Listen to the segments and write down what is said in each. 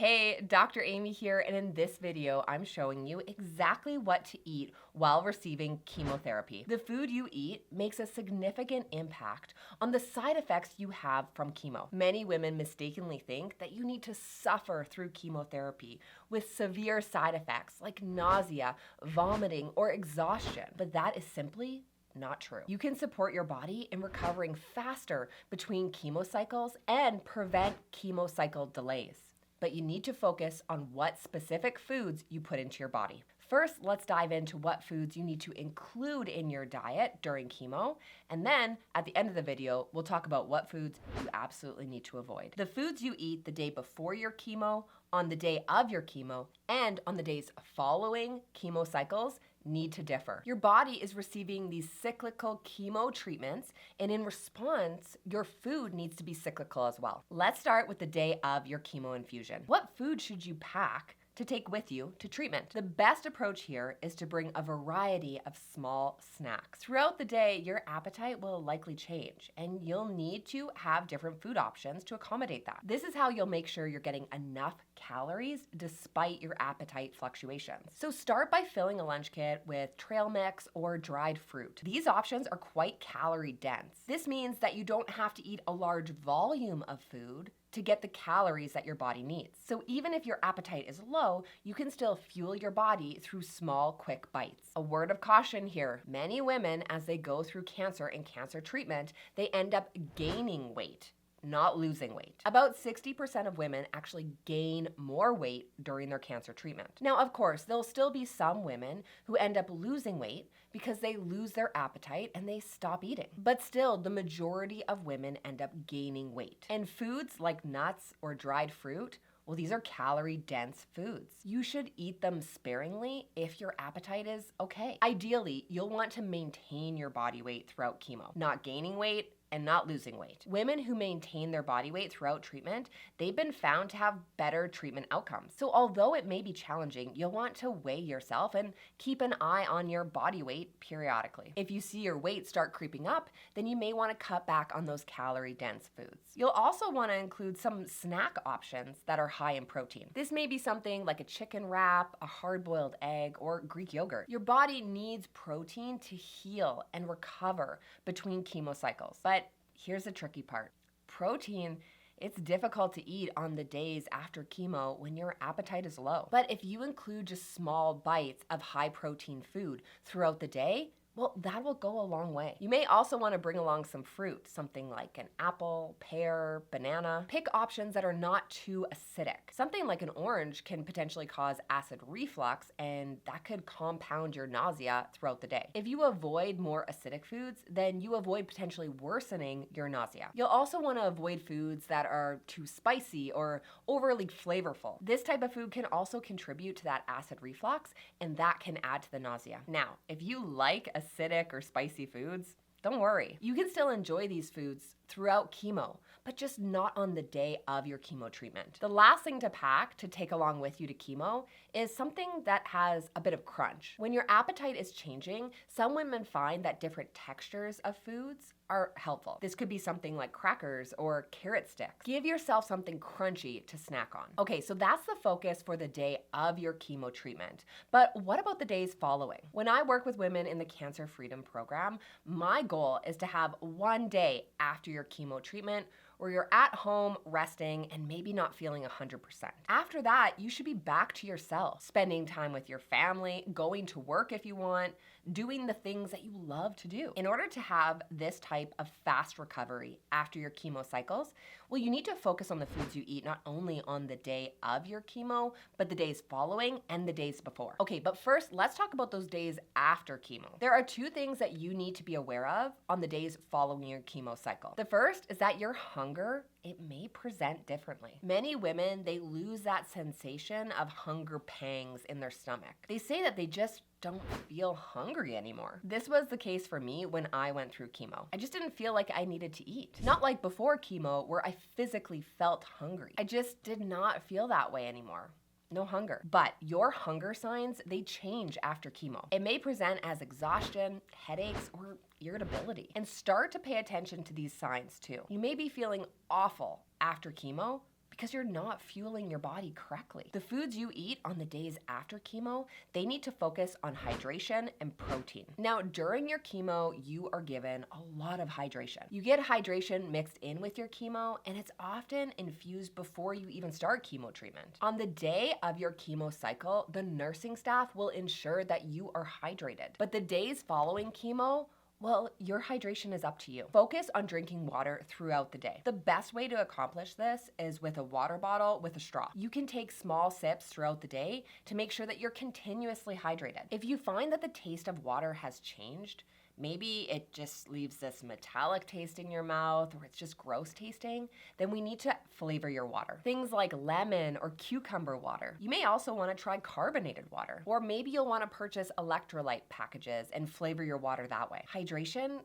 Hey, Dr. Amy here, and in this video, I'm showing you exactly what to eat while receiving chemotherapy. The food you eat makes a significant impact on the side effects you have from chemo. Many women mistakenly think that you need to suffer through chemotherapy with severe side effects like nausea, vomiting, or exhaustion, but that is simply not true. You can support your body in recovering faster between chemo cycles and prevent chemo cycle delays. But you need to focus on what specific foods you put into your body. First, let's dive into what foods you need to include in your diet during chemo, and then at the end of the video, we'll talk about what foods you absolutely need to avoid. The foods you eat the day before your chemo, on the day of your chemo, and on the days following chemo cycles need to differ. Your body is receiving these cyclical chemo treatments, and in response, your food needs to be cyclical as well. Let's start with the day of your chemo infusion. What food should you pack to take with you to treatment? The best approach here is to bring a variety of small snacks. Throughout the day, your appetite will likely change, and you'll need to have different food options to accommodate that. This is how you'll make sure you're getting enough calories despite your appetite fluctuations. So start by filling a lunch kit with trail mix or dried fruit. These options are quite calorie dense. This means that you don't have to eat a large volume of food to get the calories that your body needs. So even if your appetite is low, you can still fuel your body through small, quick bites. A word of caution here, many women, as they go through cancer and cancer treatment, they end up gaining weight, not losing weight. About 60% of women actually gain more weight during their cancer treatment. Now, of course, there'll still be some women who end up losing weight because they lose their appetite and they stop eating. But still, the majority of women end up gaining weight. And foods like nuts or dried fruit, well, these are calorie-dense foods. You should eat them sparingly if your appetite is okay. Ideally, you'll want to maintain your body weight throughout chemo, not gaining weight and not losing weight. Women who maintain their body weight throughout treatment, they've been found to have better treatment outcomes. So although it may be challenging, you'll want to weigh yourself and keep an eye on your body weight periodically. If you see your weight start creeping up, then you may want to cut back on those calorie-dense foods. You'll also want to include some snack options that are high in protein. This may be something like a chicken wrap, a hard-boiled egg, or Greek yogurt. Your body needs protein to heal and recover between chemo cycles. But here's the tricky part. Protein, it's difficult to eat on the days after chemo when your appetite is low. But if you include just small bites of high protein food throughout the day, well, that will go a long way. You may also want to bring along some fruit, something like an apple, pear, banana. Pick options that are not too acidic. Something like an orange can potentially cause acid reflux, and that could compound your nausea throughout the day. If you avoid more acidic foods, then you avoid potentially worsening your nausea. You'll also want to avoid foods that are too spicy or overly flavorful. This type of food can also contribute to that acid reflux, and that can add to the nausea. Now, if you like acidic or spicy foods, don't worry. You can still enjoy these foods throughout chemo, but just not on the day of your chemo treatment. The last thing to pack to take along with you to chemo is something that has a bit of crunch. When your appetite is changing, some women find that different textures of foods are helpful. This could be something like crackers or carrot sticks. Give yourself something crunchy to snack on. Okay, so that's the focus for the day of your chemo treatment. But what about the days following? When I work with women in the Cancer Freedom Program, my goal is to have one day after your chemo treatment where you're at home resting and maybe not feeling 100%. After that, you should be back to yourself, spending time with your family, going to work if you want, doing the things that you love to do. In order to have this type of fast recovery after your chemo cycles, well, you need to focus on the foods you eat not only on the day of your chemo, but the days following and the days before. Okay, but first, let's talk about those days after chemo. There are two things that you need to be aware of on the days following your chemo cycle. The first is that your hunger, it may present differently. Many women, they lose that sensation of hunger pangs in their stomach. They say that they just don't feel hungry anymore. This was the case for me when I went through chemo. I just didn't feel like I needed to eat. Not like before chemo where I physically felt hungry. I just did not feel that way anymore. No hunger. But your hunger signs, they change after chemo. It may present as exhaustion, headaches, or irritability. And start to pay attention to these signs too. You may be feeling awful after chemo, because you're not fueling your body correctly. The foods you eat on the days after chemo, they need to focus on hydration and protein. Now, during your chemo, you are given a lot of hydration. You get hydration mixed in with your chemo, and it's often infused before you even start chemo treatment. On the day of your chemo cycle, the nursing staff will ensure that you are hydrated. But the days following chemo, well, your hydration is up to you. Focus on drinking water throughout the day. The best way to accomplish this is with a water bottle with a straw. You can take small sips throughout the day to make sure that you're continuously hydrated. If you find that the taste of water has changed, maybe it just leaves this metallic taste in your mouth or it's just gross tasting, then we need to flavor your water. Things like lemon or cucumber water. You may also want to try carbonated water, or maybe you'll want to purchase electrolyte packages and flavor your water that way. Hydration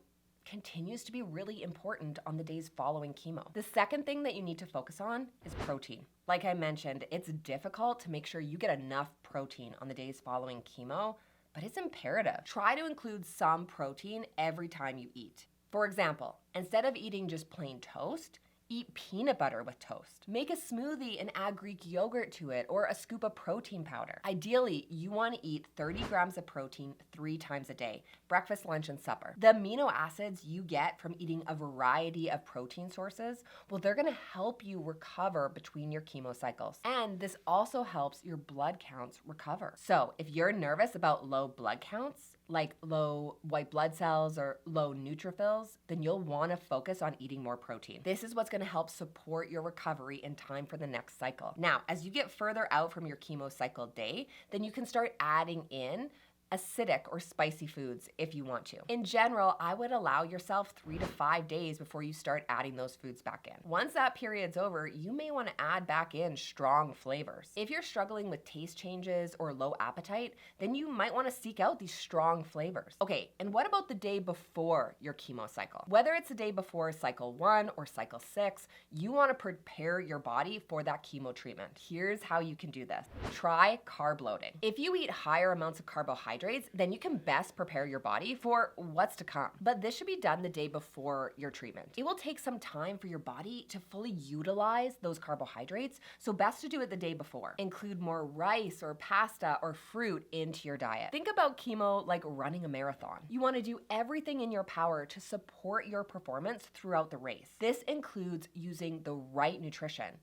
continues to be really important on the days following chemo. The second thing that you need to focus on is protein. Like I mentioned, it's difficult to make sure you get enough protein on the days following chemo, but it's imperative. Try to include some protein every time you eat. For example, instead of eating just plain toast, eat peanut butter with toast. Make a smoothie and add Greek yogurt to it or a scoop of protein powder. Ideally, you want to eat 30 grams of protein 3 times a day, breakfast, lunch, and supper. The amino acids you get from eating a variety of protein sources, well, they're going to help you recover between your chemo cycles. And this also helps your blood counts recover. So if you're nervous about low blood counts, like low white blood cells or low neutrophils, then you'll want to focus on eating more protein. This is what's going to help support your recovery in time for the next cycle. Now, as you get further out from your chemo cycle day, then you can start adding in acidic or spicy foods if you want to. In general, I would allow yourself 3 to 5 days before you start adding those foods back in. Once that period's over, you may want to add back in strong flavors. If you're struggling with taste changes or low appetite, then you might want to seek out these strong flavors. Okay, and what about the day before your chemo cycle? Whether it's the day before cycle 1 or cycle 6, you want to prepare your body for that chemo treatment. Here's how you can do this. Try carb loading. If you eat higher amounts of carbohydrates, then you can best prepare your body for what's to come. But this should be done the day before your treatment. It will take some time for your body to fully utilize those carbohydrates, so best to do it the day before. Include more rice or pasta or fruit into your diet. Think about chemo like running a marathon. You want to do everything in your power to support your performance throughout the race. This includes using the right nutrition.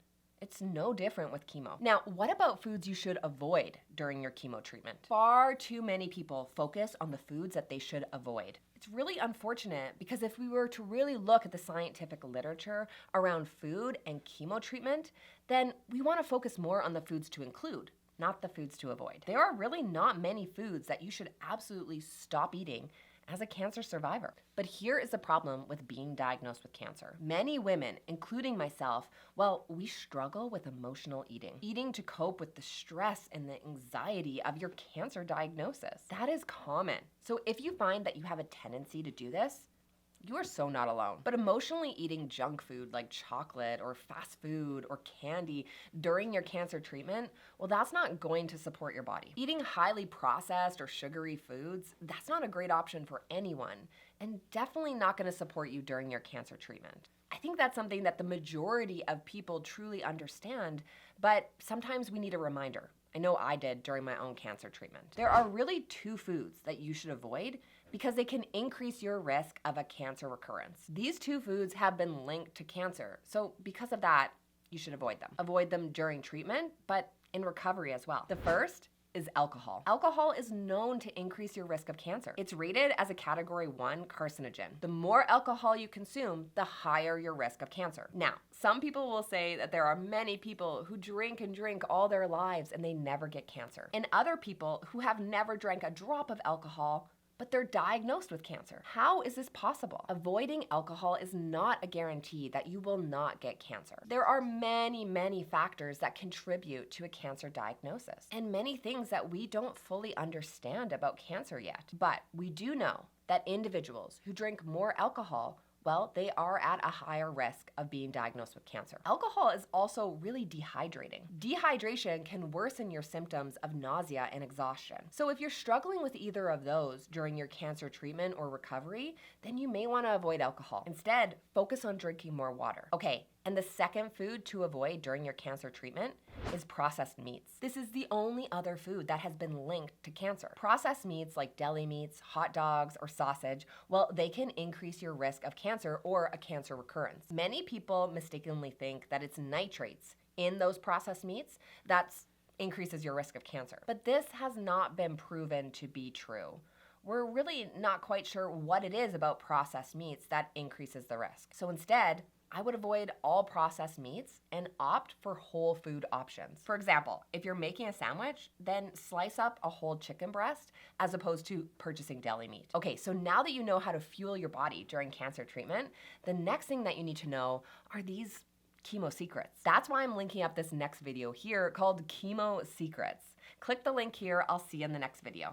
It's no different with chemo. Now, what about foods you should avoid during your chemo treatment? Far too many people focus on the foods that they should avoid. It's really unfortunate because if we were to really look at the scientific literature around food and chemo treatment, then we want to focus more on the foods to include, not the foods to avoid. There are really not many foods that you should absolutely stop eating as a cancer survivor. But here is the problem with being diagnosed with cancer. Many women, including myself, well, we struggle with emotional eating to cope with the stress and the anxiety of your cancer diagnosis. That is common. So if you find that you have a tendency to do this, you are so not alone. But emotionally eating junk food like chocolate or fast food or candy during your cancer treatment, well, that's not going to support your body. Eating highly processed or sugary foods, that's not a great option for anyone, and definitely not going to support you during your cancer treatment. I think that's something that the majority of people truly understand, but sometimes we need a reminder. I know I did during my own cancer treatment. There are really 2 foods that you should avoid because they can increase your risk of a cancer recurrence. These 2 foods have been linked to cancer, so because of that, you should avoid them. Avoid them during treatment, but in recovery as well. The first is alcohol. Alcohol is known to increase your risk of cancer. It's rated as a category 1 carcinogen. The more alcohol you consume, the higher your risk of cancer. Now, some people will say that there are many people who drink and drink all their lives and they never get cancer. And other people who have never drank a drop of alcohol but they're diagnosed with cancer. How is this possible? Avoiding alcohol is not a guarantee that you will not get cancer. There are many, many factors that contribute to a cancer diagnosis, and many things that we don't fully understand about cancer yet. But we do know that individuals who drink more alcohol well, they are at a higher risk of being diagnosed with cancer. Alcohol is also really dehydrating. Dehydration can worsen your symptoms of nausea and exhaustion. So if you're struggling with either of those during your cancer treatment or recovery, then you may want to avoid alcohol. Instead, focus on drinking more water. Okay, and the second food to avoid during your cancer treatment is processed meats. This is the only other food that has been linked to cancer. Processed meats like deli meats, hot dogs, or sausage, well, they can increase your risk of cancer or a cancer recurrence. Many people mistakenly think that it's nitrates in those processed meats that increases your risk of cancer. But this has not been proven to be true. We're really not quite sure what it is about processed meats that increases the risk. So instead, I would avoid all processed meats and opt for whole food options. For example, if you're making a sandwich, then slice up a whole chicken breast as opposed to purchasing deli meat. Okay, so now that you know how to fuel your body during cancer treatment, the next thing that you need to know are these chemo secrets. That's why I'm linking up this next video here called Chemo Secrets. Click the link here. I'll see you in the next video.